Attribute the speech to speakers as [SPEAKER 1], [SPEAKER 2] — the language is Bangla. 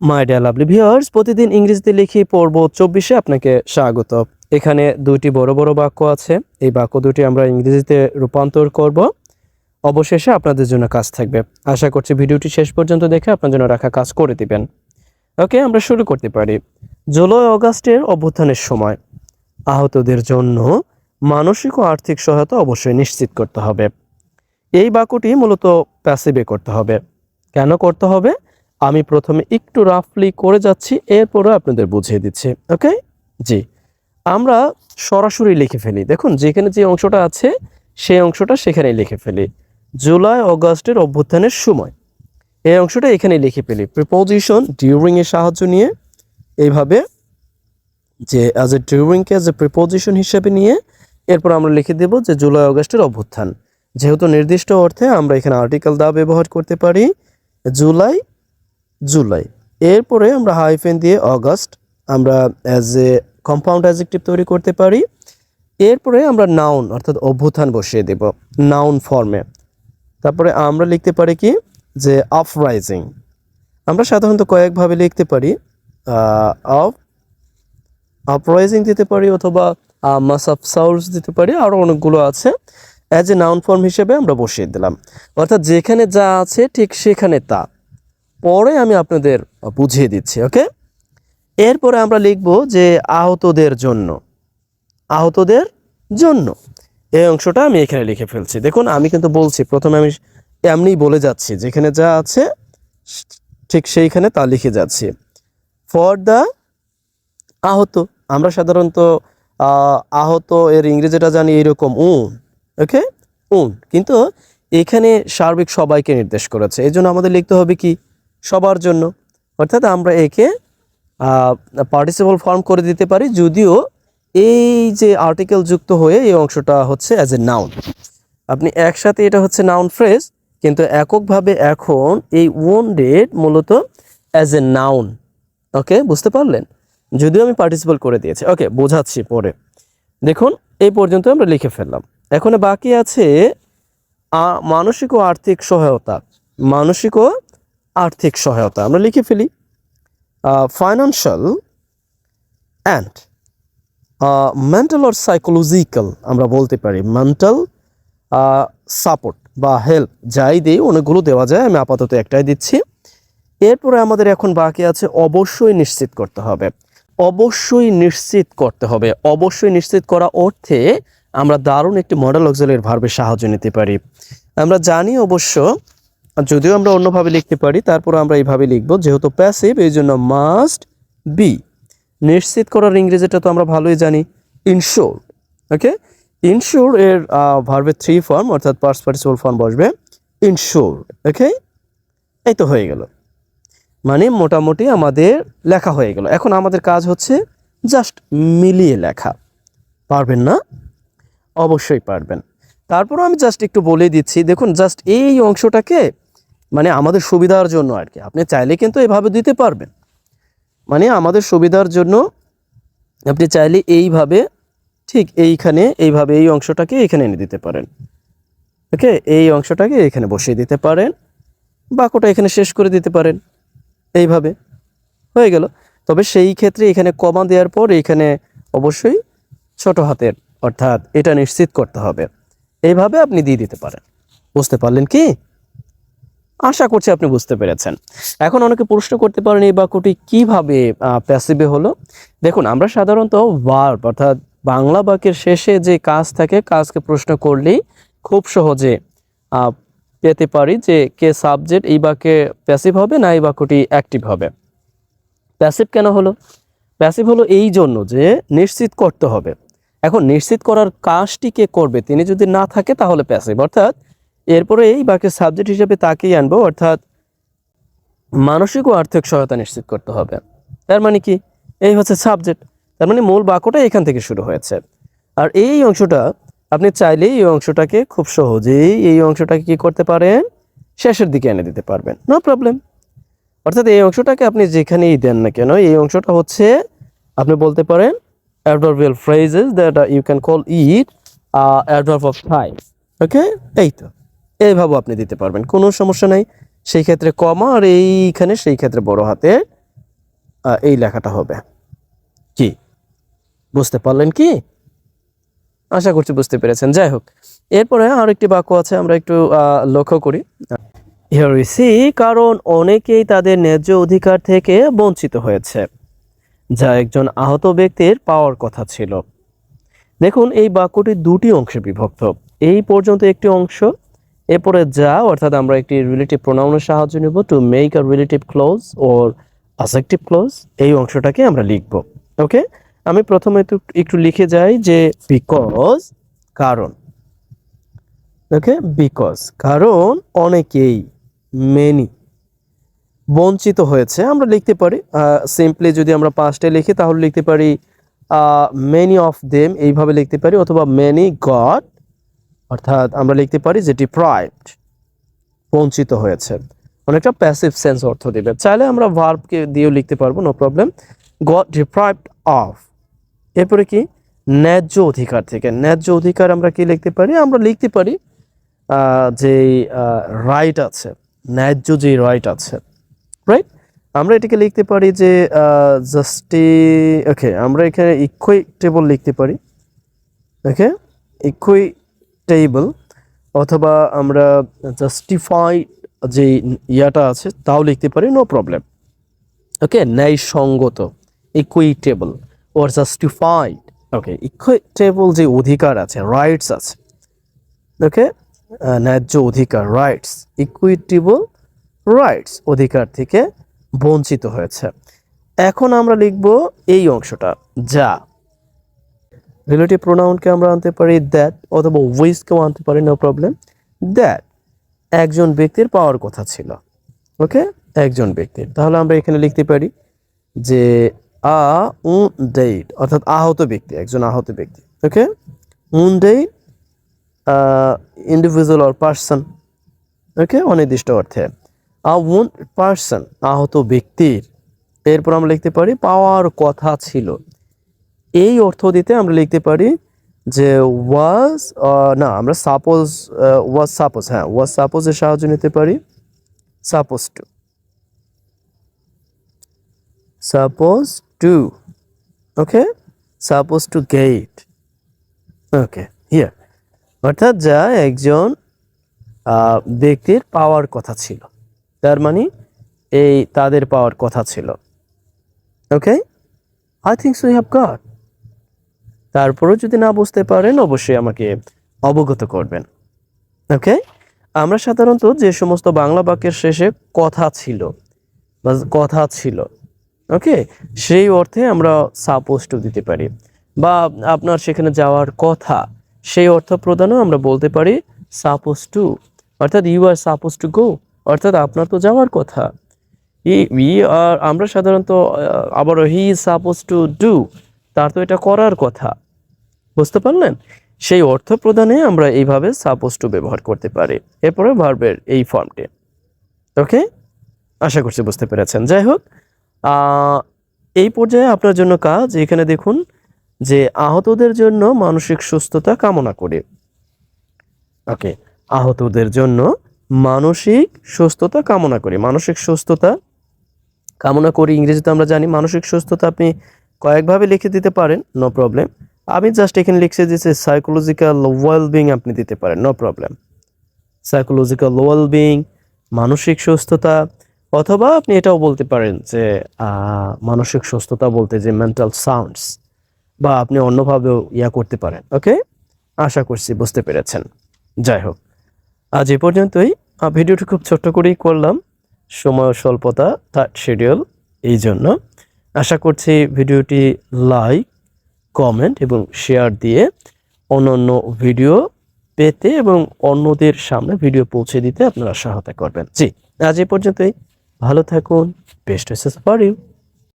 [SPEAKER 1] মাই ডিয়ার লাভলি ভিউয়ার্স, প্রতিদিন ইংরেজিতে লিখি পর্ব 24-এ আপনাকে স্বাগত। এখানে দুইটি বড় বড় বাক্য আছে। এই বাক্য দুটি আমরা ইংরেজিতে রূপান্তর করব। অবশেষে আপনাদের জন্য কাজ থাকবে। আশা করছি ভিডিওটি শেষ পর্যন্ত দেখে আপনার জন্য রাখা কাজ করে দিবেন। ওকে, আমরা শুরু করতে পারি। জুলাই অগাস্টের অভ্যুত্থানের সময় আহতদের জন্য মানসিক ও আর্থিক সহায়তা অবশ্যই নিশ্চিত করতে হবে। এই বাক্যটি মূলত প্যাসিভে করতে হবে। কেন করতে হবে আমি প্রথমে একটু রাফলি করে যাচ্ছি, এরপরে আপনাদের বুঝিয়ে দিচ্ছি। ওকে, জি, আমরা সরাসরি লিখে ফেলি। দেখুন, যেখানে যে অংশটা আছে সেই অংশটা সেখানেই লিখে ফেলি। জুলাই অগাস্টের অভ্যুত্থানের সময়, এই অংশটা এখানেই লিখে ফেলি। প্রিপোজিশন ডিউরিং এর সাহায্য নিয়ে এইভাবে, যে অ্যাজ এ ডিউরিংকে অ্যাজ এ প্রিপোজিশন হিসেবে নিয়ে এরপর আমরা লিখে দেব যে জুলাই অগাস্টের অভ্যুত্থান। যেহেতু নির্দিষ্ট অর্থে আমরা এখানে আর্টিকেল দা ব্যবহার করতে পারি, জুলাই জুলাই, এরপরে আমরা হাইফেন দিয়ে অগাস্ট আমরা অ্যাজ এ কম্পাউন্ড অ্যাডজেক্টিভ তৈরি করতে পারি। এরপরে আমরা নাউন অর্থাৎ অভ্যুত্থান বসিয়ে দেব নাউন ফর্মে। তারপরে আমরা লিখতে পারি কি যে আপরাইজিং। আমরা সাধারণত কয়েকভাবে লিখতে পারি, আপরাইজিং দিতে পারি অথবা মাস অফ সাউন্ডস দিতে পারি, আরও অনেকগুলো আছে। অ্যাজ এ নাউন ফর্ম হিসেবে আমরা বসিয়ে দিলাম, অর্থাৎ যেখানে যা আছে ঠিক সেখানে তা। পরে আমি আপনাদের বুঝিয়ে দিচ্ছি। ওকে, এরপরে আমরা লিখব যে আহতদের জন্য, আহতদের জন্য এই অংশটা আমি এখানে লিখে ফেলছি। দেখুন, আমি কিন্তু বলছি প্রথমে আমি এমনিই বলে যাচ্ছি, যেখানে যা আছে ঠিক সেইখানে তা লিখে যাচ্ছি। ফর দ্য আহত, আমরা সাধারণত আহত এর ইংরেজিটা জানি এরকম উন। ওকে, উন, কিন্তু এখানে সার্বিক সবাইকে নির্দেশ করেছে, এই জন্য আমাদের লিখতে হবে কি সবার জন্য। অর্থাৎ আমরা একে পার্টিসিপল ফর্ম করে দিতে পারি, যদিও এই যে আর্টিকেল যুক্ত হয়ে এই অংশটা হচ্ছে অ্যাজ এ নাউন। আপনি একসাথে এটা হচ্ছে নাউন ফ্রেজ, কিন্তু এককভাবে এখন এই ওয়ান্টেড মূলত অ্যাজ এ নাউন। ওকে, বুঝতে পারলেন? যদিও আমি পার্টিসিপল করে দিয়েছি। ওকে, বোঝাচ্ছি পরে। দেখুন, এই পর্যন্ত আমরা লিখে ফেললাম। এখন বাকি আছে মানসিক ও আর্থিক সহায়তা। মানসিক ও আর্থিক সহায়তা আমরা লিখে ফেলি। Financial and mental or psychological আমরা বলতে পারি। মেন্টাল সাপোর্ট বা হেল্প যাই দিই, অনেকগুলো দেওয়া যায়, আমি আপাতত একটাই দিচ্ছি। এরপরে আমাদের এখন বাকি আছে অবশ্যই নিশ্চিত করতে হবে। অবশ্যই নিশ্চিত করতে হবে। অবশ্যই নিশ্চিত করা অর্থে আমরা দারুণ একটি মডেল অক্সিলারি ভার্বের সাহায্য নিতে পারি। আমরা জানি অবশ্য, যদিও আমরা অন্যভাবে লিখতে পারি, তারপর আমরা এইভাবে লিখব, যেহেতু প্যাসিভ এই জন্য মাস্ট বি। নিশ্চিত করার ইংরেজিটা তো আমরা ভালোই জানি, ইনশোর। ওকে, ইনশোর এর ভার্বের 3 ফর্ম অর্থাৎ পাস্ট পার্টিসিপল ফর্ম বসবে ইনশোর। ওকে, এই তো হয়ে গেল, মানে মোটামুটি আমাদের লেখা হয়ে গেল। এখন আমাদের কাজ হচ্ছে জাস্ট মিলিয়ে লেখা। পারবেন না? অবশ্যই পারবেন। তারপরও আমি জাস্ট একটু বলে দিচ্ছি। দেখুন, জাস্ট এই অংশটাকে মানে আমাদের সুবিধার জন্য আর কি, আপনি চাইলে কিন্তু এভাবে দিতে পারবেন, মানে আমাদের সুবিধার জন্য আপনি চাইলে এইভাবে, ঠিক এইখানে এইভাবে এই অংশটাকে এখানে এনে দিতে পারেন। ওকে, এই অংশটাকে এখানে বসিয়ে দিতে পারেন, বাক্যটা এখানে শেষ করে দিতে পারেন, এইভাবে হয়ে গেল। তবে সেই ক্ষেত্রে এখানে কমা দেওয়ার পর এখানে অবশ্যই ছোট হাতের, অর্থাৎ এটা নিশ্চিত করতে হবে। এইভাবে আপনি দিয়ে দিতে পারেন। বুঝতে পারলেন কি? আশা করছি আপনি বুঝতে পেরেছেন। এখন অনেকে প্রশ্ন করতে পারেন এই বাক্যটি কিভাবে প্যাসিভে হলো। দেখুন, আমরা সাধারণত ভার্ব অর্থাৎ বাংলা বাক্যের শেষে যে কাজ থাকে, কাজকে প্রশ্ন করলেই খুব সহজে পেতে পারি যে কে সাবজেক্ট, এই বাক্যে প্যাসিভ হবে না এই বাক্যটি অ্যাক্টিভ হবে। প্যাসিভ কেন হলো? প্যাসিভ হলো এই জন্য যে নিশ্চিত করতে হবে। এখন নিশ্চিত করার কাজটি কে করবে, তিনি যদি না থাকে তাহলে প্যাসিভ, অর্থাৎ এরপরে এই বাক্যের সাবজেক্ট হিসেবে তাকেই আনবো, অর্থাৎ মানসিক ও আর্থিক সহায়তা নিশ্চিত করতে হবে। তার মানে কি, এই হচ্ছে সাবজেক্ট, তার মানে মূল বাক্যটা এখান থেকে শুরু হয়েছে। আর এই অংশটা আপনি চাইলেই এই অংশটাকে খুব সহজেই এই অংশটাকে কি করতে পারেন, শেষের দিকে এনে দিতে পারবেন, নো প্রবলেম। অর্থাৎ এই অংশটাকে আপনি যেখানেই দেন না কেন, এই অংশটা হচ্ছে আপনি বলতে পারেন adverbial phrases that you can call it adverb of time. ওকে, এই তো এইভাবে আপনি দিতে পারবেন, কোনো সমস্যা নাই। সেই ক্ষেত্রে কমা, আর এইখানে সেই ক্ষেত্রে বড় হাতে এই লেখাটা হবে। কি বুঝতে পারলেন কি? আশা করছি বুঝতে পেরেছেন। যাই হোক, এরপরে আরেকটি বাক্য আছে, আমরা একটু লক্ষ্য করি। হিয়ার উই সি, কারণ অনেকেই তাদের ন্যায্য অধিকার থেকে বঞ্চিত হয়েছে, যা একজন আহত ব্যক্তির পাওয়ার কথা ছিল। দেখুন, এই বাক্যটি দুটি অংশে বিভক্ত। এই পর্যন্ত একটি অংশ, এরপরে যা, অর্থাৎ আমরা একটি রিলেটিভ প্রোনাউনের সাহায্য নেব to make a relative close or adjective clause. এই অংশটাকে আমরা লিখব। ওকে, আমি প্রথমে একটু লিখে যাই যে বিকজ, কারণ। ওকে, বিকজ কারণ অনেকেই, মেনি, বঞ্চিত হয়েছে। আমরা লিখতে পারি সিম্পলি, যদি আমরা পাস্টে লিখি তাহলে লিখতে পারি মেনি অফ দেম, এইভাবে লিখতে পারি, অথবা মেনি গট, অর্থাৎ আমরা লিখতে পারি যে ডিপ্রাইভড, বঞ্চিত হয়েছে। অনেকটা প্যাসিভ সেন্স অর্থ দিবে। চাইলে আমরা ভার্বকে দিয়েও লিখতে পারবো, no problem. Got deprived of, এরপরে কি, ন্যায্য অধিকার থেকে। ন্যায্য অধিকার আমরা কি লিখতে পারি? আমরা লিখতে পারি যে রাইট আছে, ন্যায্য যে রাইট আছে, রাইট। আমরা এটাকে লিখতে পারি যে ওকে, আমরা এখানে ইকুইটেবল লিখতে পারি। ওকে, ইকুইটেবল, অথবা আমরা জাস্টিফাইড যে ইয়াটা আছে তাও লিখতে পারি, নো প্রবলেম। ওকে, ন্যায়সঙ্গত, equitable or justified. Okay, equitable যে অধিকার আছে, রাইটস আছে। ওকে, ন্যায্য অধিকার, রাইটস, ইকুইটেবল রাইটস, অধিকার থেকে বঞ্চিত হয়েছে। এখন আমরা লিখব এই অংশটা, যা। রিলেটিভ প্রোনাউনকে আমরা আনতে পারি দ্যাট, অথবা উইজকেও আনতে পারি, নো প্রবলেম। দ্যাট একজন ব্যক্তির পাওয়ার কথা ছিল। ওকে, একজন ব্যক্তির, তাহলে আমরা এখানে লিখতে পারি যে উন্ডেড, অর্থাৎ আহত ব্যক্তি, একজন আহত ব্যক্তি। ওকে, উন্ডেড ইন্ডিভিজুয়াল অর পার্সন। ওকে, অনির্দিষ্ট অর্থে উন্ড পার্সন, আহত ব্যক্তির। এরপর আমরা লিখতে পারি পাওয়ার কথা ছিল। এই অর্থ দিতে আমরা লিখতে পারি যে ওয়াজ, না, আমরা সাপোজ, ওয়াজ সাপোজ, হ্যাঁ, ওয়াজ সাপোজের সাহায্য নিতে পারি। Suppose two, suppose two. Okay, suppose to get. Okay, here, অর্থাৎ যা একজন ব্যক্তির পাওয়ার কথা ছিল, তার মানে এই তাদের পাওয়ার কথা ছিল। Okay, I think so you have got. তারপরেও যদি না বুঝতে পারেন অবশ্যই আমাকে অবগত করবেন। ওকে, আমরা সাধারণত যে সমস্ত বাংলা বাক্যের শেষে কথা ছিল বা কথা ছিল, ওকে, সেই অর্থে আমরা সাপোজ টু দিতে পারি, বা আপনার সেখানে যাওয়ার কথা, সেই অর্থ প্রদানও আমরা বলতে পারি সাপোজ টু, অর্থাৎ you are suppose to go, অর্থাৎ আপনার তো যাওয়ার কথা। আমরা সাধারণত আবার he is suppose to do, তার তো এটা করার কথা। বুঝতে পারলেন? সেই অর্থ প্রদানে আমরা এইভাবে সাপোজ টু ব্যবহার করতে পারি। এরপরে ভার্বের এই ফর্মটি। ওকে, আশা করছি বুঝতে পেরেছেন। যাই হোক, এই পর্যায়ে আপনার জন্য কাজ, এখানে দেখুন যে আহতদের জন্য মানসিক সুস্থতা কামনা করি। ওকে, আহতদের জন্য মানসিক সুস্থতা কামনা করি। মানসিক সুস্থতা কামনা করি ইংরেজিতে আমরা জানি। মানসিক সুস্থতা আপনি কয়েকভাবে লিখে দিতে পারেন, নো প্রবলেম। আমি জাস্ট এখানে লিখছি যে সাইকোলজিক্যাল ওয়েলবিং আপনি দিতে পারেন, নো প্রবলেম। সাইকোলজিক্যাল ওয়েলবিং, মানসিক সুস্থতা, অথবা আপনি এটাও বলতে পারেন যে মানসিক সুস্থতা বলতে যে মেন্টাল সাউন্ডস, বা আপনি অন্যভাবেও করতে পারেন। ওকে, আশা করছি বুঝতে পেরেছেন। যাই হোক, আজ এ পর্যন্তই। ভিডিওটি খুব ছোট্ট করেই করলাম, সময় স্বল্পতা, তার শিডিউল, এই জন্য। আশা করছি ভিডিওটি লাইক, কমেন্ট এবং শেয়ার দিয়ে অন্যান্য ভিডিও পেতে এবং অন্যদের সামনে ভিডিও পৌঁছে দিতে আপনারা সহায়তা করবেন। জি, আজ এ পর্যন্তই। ভালো থাকুন। Best wishes for you.